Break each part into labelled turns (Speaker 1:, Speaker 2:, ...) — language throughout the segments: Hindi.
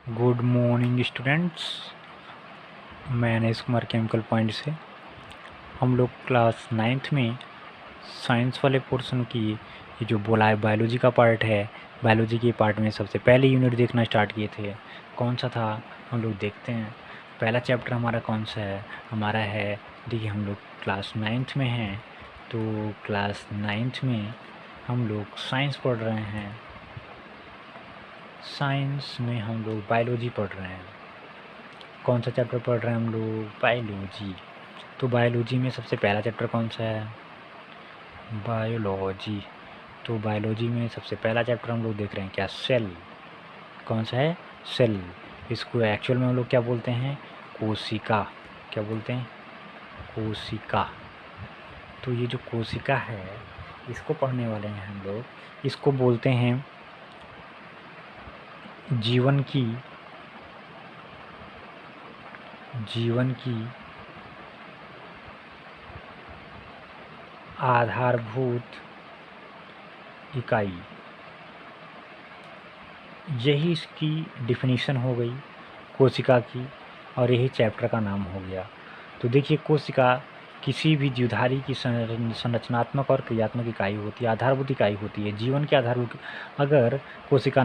Speaker 1: Good morning students. मैं अनीश कुमार केमिकल पॉइंट से। हम लोग क्लास 9th में साइंस वाले पोर्शन की ये जो बोला है बायोलॉजी का पार्ट है, बायोलॉजी के पार्ट में सबसे पहले यूनिट देखना स्टार्ट किए थे। कौन सा था हम लोग देखते हैं। पहला चैप्टर हमारा कौन सा है, हमारा है, देखिए हम लोग क्लास 9th में हैं, तो क्लास 9th में हम लोग साइंस पढ़ रहे हैं। साइंस में हम लोग बायोलॉजी पढ़ रहे हैं। कौन सा चैप्टर पढ़ रहे हैं हम लोग, बायोलॉजी। तो बायोलॉजी में सबसे पहला चैप्टर कौन सा है, बायोलॉजी। तो बायोलॉजी में सबसे पहला चैप्टर हम लोग देख रहे हैं क्या, सेल। कौन सा है, सेल। इसको एक्चुअल में हम लोग क्या बोलते हैं, कोशिका। क्या बोलते हैं, कोशिका। तो ये जो कोशिका है इसको पढ़ने वाले हैं हम लोग। इसको बोलते हैं जीवन की आधारभूत इकाई। यही इसकी डिफिनीशन हो गई कोशिका की, और यही चैप्टर का नाम हो गया। तो देखिए, कोशिका किसी भी जीवधारी की संरचनात्मक और क्रियात्मक इकाई होती है, आधारभूत इकाई होती है, जीवन की आधारभूत। अगर कोशिका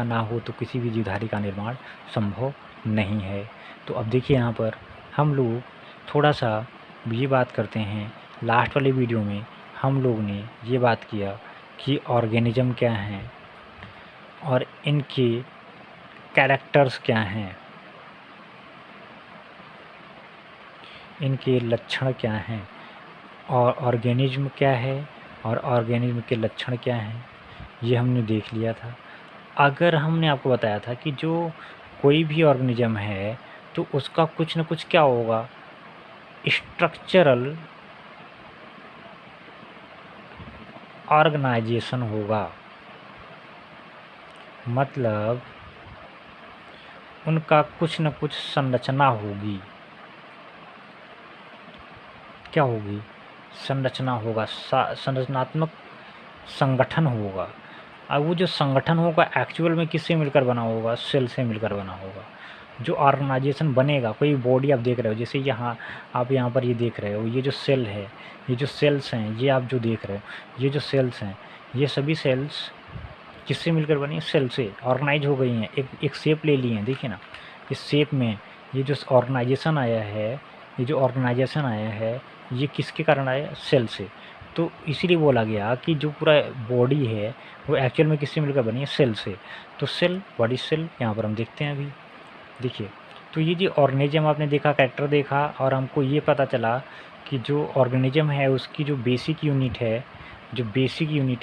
Speaker 1: ना हो तो किसी भी जीवधारी का निर्माण संभव नहीं है। तो अब देखिए, यहाँ पर हम लोग थोड़ा सा ये बात करते हैं। लास्ट वाले वीडियो में हम लोग ने ये बात किया कि ऑर्गेनिज्म क्या हैं और इनके कैरेक्टर्स क्या हैं, इनके लक्षण क्या हैं, और ऑर्गेनिज्म क्या है और ऑर्गेनिज्म के लक्षण क्या हैं, ये हमने देख लिया था। अगर हमने आपको बताया था कि जो कोई भी ऑर्गेनिज्म है तो उसका कुछ न कुछ क्या होगा, स्ट्रक्चरल ऑर्गेनाइजेशन होगा। मतलब उनका कुछ न कुछ संरचना होगी। क्या होगी, संरचना होगा, संरचनात्मक संगठन होगा। अब वो जो संगठन होगा एक्चुअल में किससे मिलकर बना होगा, सेल से मिलकर बना होगा। जो ऑर्गेनाइजेशन बनेगा, कोई बॉडी आप देख रहे हो, जैसे यहाँ आप यहाँ पर ये देख रहे हो, ये जो सेल है, ये जो सेल्स हैं, ये आप जो देख रहे हो, ये जो सेल्स हैं, ये सभी सेल्स किससे मिलकर बनी, सेल से ऑर्गेनाइज हो गई हैं, एक शेप ले ली हैं। देखिए ना, इस शेप में ये जो ऑर्गेनाइजेशन आया है, ये जो ऑर्गेनाइजेशन आया है, ये किसके कारण आया, सेल से। तो इसीलिए बोला गया कि जो पूरा बॉडी है वो एक्चुअल में किससे मिलकर बनी है, सेल से। तो सेल, बॉडी सेल, यहाँ पर हम देखते हैं अभी। देखिए, तो ये जो ऑर्गेनिज्म आपने देखा, कैरेक्टर देखा, और हमको ये पता चला कि जो ऑर्गेनिज्म है उसकी जो बेसिक यूनिट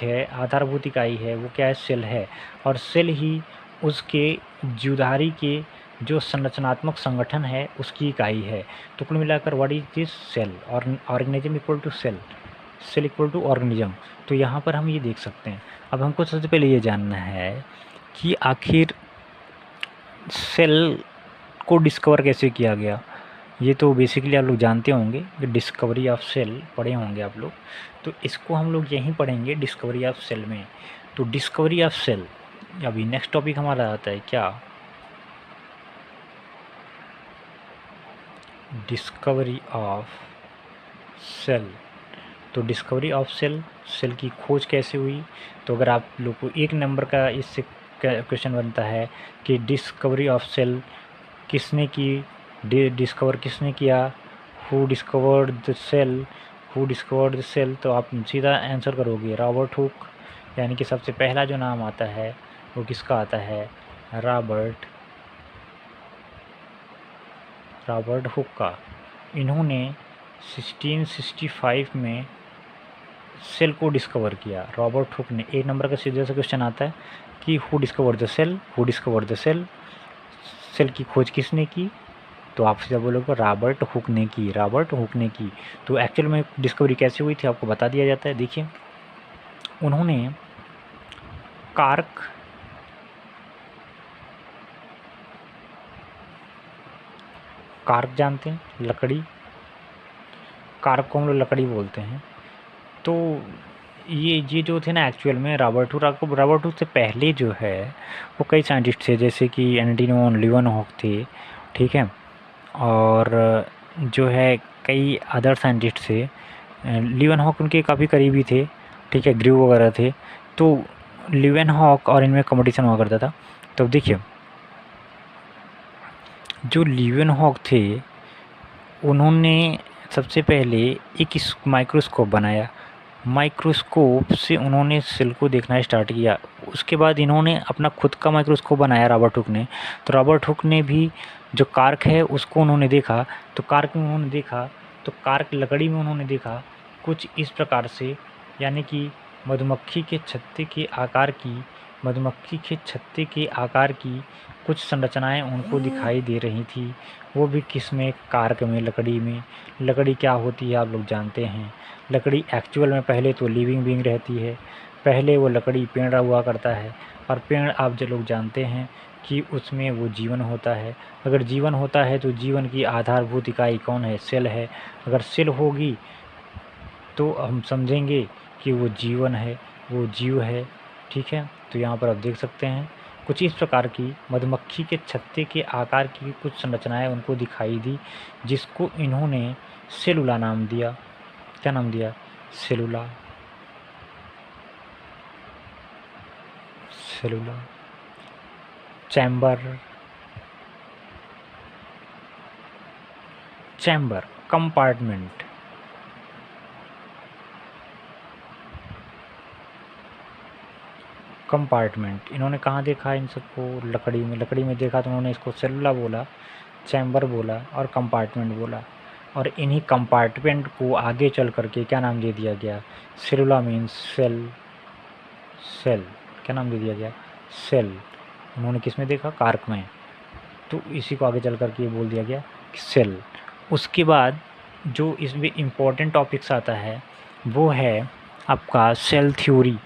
Speaker 1: है, आधारभूत इकाई है, वो क्या है, सेल है। और सेल ही उसके जीवधारी के जो संरचनात्मक संगठन है उसकी इकाई है। तो कुल मिलाकर व्हाट इज दिस, सेल। और organism equal to cell, cell equal to organism. तो यहाँ पर हम ये देख सकते हैं। अब हमको सबसे पहले ये जानना है कि आखिर सेल को डिस्कवर कैसे किया गया। ये तो बेसिकली आप लोग जानते होंगे, डिस्कवरी ऑफ सेल पढ़े होंगे आप लोग। तो इसको हम लोग यहीं पढ़ेंगे, डिस्कवरी ऑफ सेल में। तो डिस्कवरी ऑफ सेल, अभी नेक्स्ट टॉपिक हमारा आता है क्या, डिस्कवरी ऑफ सेल। तो डिस्कवरी ऑफ सेल, सेल की खोज कैसे हुई। तो अगर आप लोग को 1 नंबर का इससे क्वेश्चन बनता है कि डिस्कवरी ऑफ सेल किसने की, डिस्कवर किसने किया, who discovered the cell, who discovered the cell. तो आप सीधा आंसर करोगे रॉबर्ट हुक। यानी कि सबसे पहला जो नाम आता है वो किसका आता है, रॉबर्ट हुक का। इन्होंने 1665 में सेल को डिस्कवर किया, रॉबर्ट हुक ने। 1 नंबर का सीधा सा क्वेश्चन आता है कि who discovered the cell, who discovered the cell, cell की खोज किसने की। तो आप सीधा बोलोगे रॉबर्ट हुक ने की, रॉबर्ट हुक ने की। तो एक्चुअल में डिस्कवरी कैसे हुई थी आपको बता दिया जाता है। देखिए, उन्होंने कार्क जानते हैं, लकड़ी, कार्क को हम लोग लकड़ी बोलते हैं। तो ये जो थे ना एक्चुअल में रॉबर्ट हुक से पहले जो है वो कई साइंटिस्ट थे, जैसे कि एंटोनी लीवेनहॉक थे, ठीक है, और जो है कई अदर साइंटिस्ट थे। लीवेनहॉक उनके काफ़ी करीबी थे, ठीक है, ग्रीव वगैरह थे। तो लीवेनहॉक और इनमें कंपटीशन हुआ करता था। तो देखिए जो लीवेनहॉक थे उन्होंने सबसे पहले एक माइक्रोस्कोप बनाया। माइक्रोस्कोप से उन्होंने सेल को देखना स्टार्ट किया। उसके बाद इन्होंने अपना खुद का माइक्रोस्कोप बनाया रॉबर्ट हुक ने। तो रॉबर्ट हुक ने भी जो कार्क है उसको उन्होंने देखा। तो कार्क में उन्होंने देखा तो कार्क लकड़ी में उन्होंने देखा कुछ इस प्रकार से, यानी कि मधुमक्खी के छत्ते के आकार की कुछ संरचनाएं उनको दिखाई दे रही थी। वो भी किस में? कार्क में, लकड़ी में। लकड़ी क्या होती है आप लोग जानते हैं। लकड़ी एक्चुअल में पहले तो लिविंग बीइंग रहती है, पहले वो लकड़ी पेड़ हुआ करता है, और पेड़ आप जो लोग जानते हैं कि उसमें वो जीवन होता है। अगर जीवन होता है तो जीवन की आधारभूत इकाई कौन है? सेल है। अगर सेल होगी तो हम समझेंगे कि वो जीवन है, वो जीव है, ठीक है। तो यहाँ पर आप देख सकते हैं कुछ इस प्रकार की मधुमक्खी के छत्ते के आकार की कुछ संरचनाएं उनको दिखाई दी, जिसको इन्होंने सेलुला नाम दिया। क्या नाम दिया? सेलुला। सेलुला, चैम्बर, कंपार्टमेंट। कंपार्टमेंट इन्होंने कहाँ देखा इन सबको? लकड़ी में। लकड़ी में देखा तो उन्होंने इसको सेलुला बोला, चैम्बर बोला और कंपार्टमेंट बोला। और इन्हीं कंपार्टमेंट को आगे चल करके क्या नाम दे दिया गया? सेलुला मीन्स सेल। सेल क्या नाम दे दिया गया? सेल। उन्होंने किस में देखा? कार्क में। तो इसी को आगे चल करके ये बोल दिया गया कि सेल। उसके बाद जो इसमें इम्पोर्टेंट टॉपिक्स आता है वो है आपका सेल थ्योरी।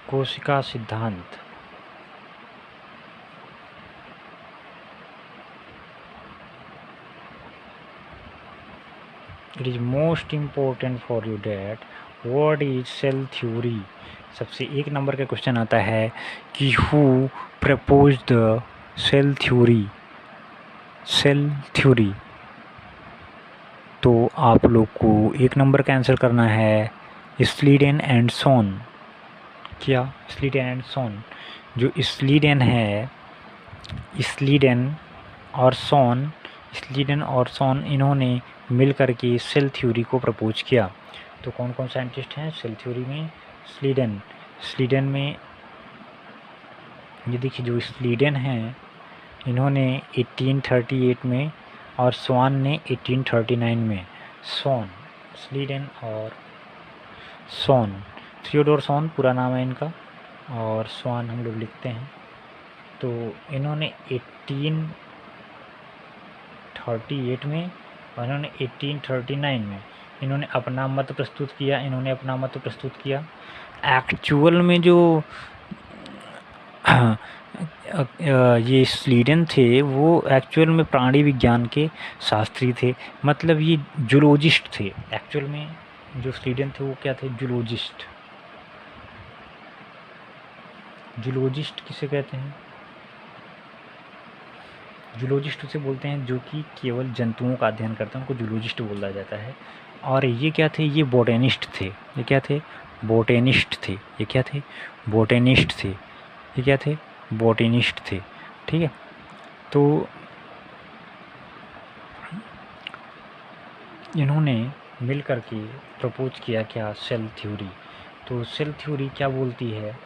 Speaker 1: कोशिका सिद्धांत। It is most important for you that what is cell theory. सबसे एक नंबर का क्वेश्चन आता है कि who propose the cell theory. Cell theory. तो आप लोग को एक नंबर का आंसर करना है स्लीडेन एंड सोन। क्या? स्लीडेन एंड सोन। जो स्लीडेन है, स्लीडेन और सोन इन्होंने मिल करके सेल थ्योरी को प्रपोज किया। तो कौन कौन साइंटिस्ट हैं सेल थ्योरी में? स्लीडेन में ये देखिए, जो स्लीडेन हैं इन्होंने 1838 में और स्वान ने 1839 में। स्लीडेन और सोन, थियोडोर सोन पूरा नाम है इनका, और स्वान हम लोग लिखते हैं। तो इन्होंने 1838 में और इन्होंने 1839 में इन्होंने अपना मत प्रस्तुत किया। एक्चुअल में जो ये स्लीडन थे वो एक्चुअल में प्राणी विज्ञान के शास्त्री थे, मतलब ये जूलॉजिस्ट थे। एक्चुअल में जो स्लीडन थे वो क्या थे? जूलॉजिस्ट। जूलॉजिस्ट किसे कहते हैं? जूलॉजिस्ट उसे बोलते हैं जो कि केवल जंतुओं का अध्ययन करते हैं, उनको जूलॉजिस्ट बोला जाता है। और ये क्या थे? ये बोटेनिस्ट थे। ये क्या थे? बोटेनिस्ट थे। ये क्या थे? बोटेनिस्ट थे। ये क्या थे? बोटेनिस्ट थे, ठीक है। तो इन्होंने मिल कर के प्रपोज किया क्या? Cell theory. तो सेल थ्योरी क्या बोलती है?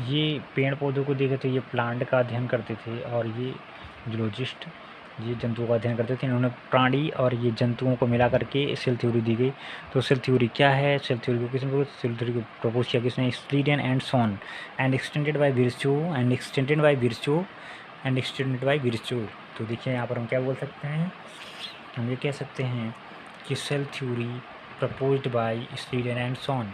Speaker 1: ये पेड़ पौधों को देखे तो ये प्लांट का अध्ययन करते थे, और ये जूलॉजिस्ट ये जंतुओं का अध्ययन करते थे। इन्होंने प्राणी और ये जंतुओं को मिला करके सेल थ्योरी दी गई। तो सेल थ्योरी क्या है? सेल थ्योरी को किसने सेल थ्योरी को प्रपोज किया? किसने? Schleiden and Schwann, and extended by Virchow. तो देखिए यहाँ पर हम क्या बोल सकते हैं? हम ये कह सकते हैं कि cell theory proposed by Schleiden and Schwann.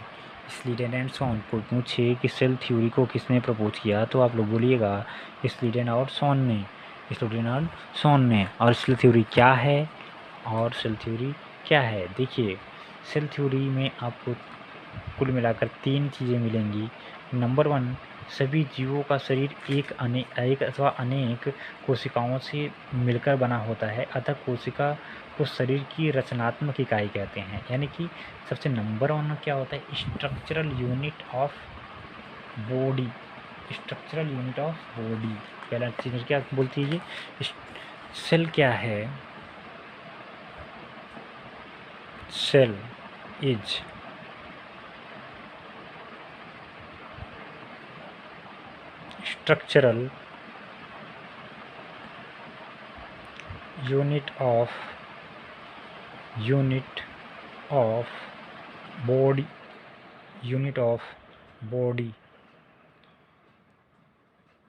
Speaker 1: Schleiden and Schwann को पूछे कि सेल थ्योरी को किसने प्रपोज किया, तो आप लोग बोलिएगा स्लीडन और सोन ने। स्टूडेंट सोन में। और सेल थ्योरी क्या है और सेल थ्योरी क्या है, देखिए सेल थ्योरी में आपको कुल मिलाकर 3 चीज़ें मिलेंगी। नंबर 1, सभी जीवों का शरीर एक अथवा अनेक कोशिकाओं से मिलकर बना होता है, अतः कोशिका को शरीर की रचनात्मक इकाई कहते हैं। यानी कि सबसे नंबर 1 क्या होता है, structural unit of body. Structural unit of body पहला चीज़ क्या बोलती है ये। सेल क्या है, cell is structural unit of body, unit of body,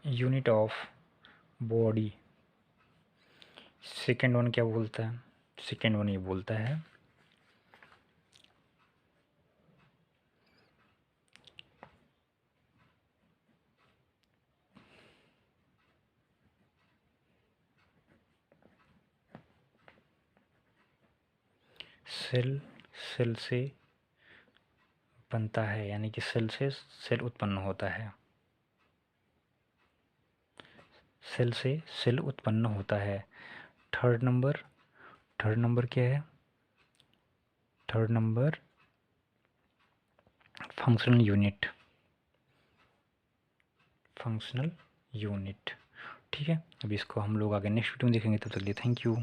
Speaker 1: unit of body। Second one क्या बोलता है, सेकेंड वन ये बोलता है सेल, सेल से बनता है, यानी कि सेल से सेल उत्पन्न होता है, सेल से सेल उत्पन्न होता है। थर्ड नंबर क्या है, third number functional unit, functional unit. ठीक है, अभी इसको हम लोग आगे नेक्स्ट वीडियो में देखेंगे, तब तक के लिए थैंक यू।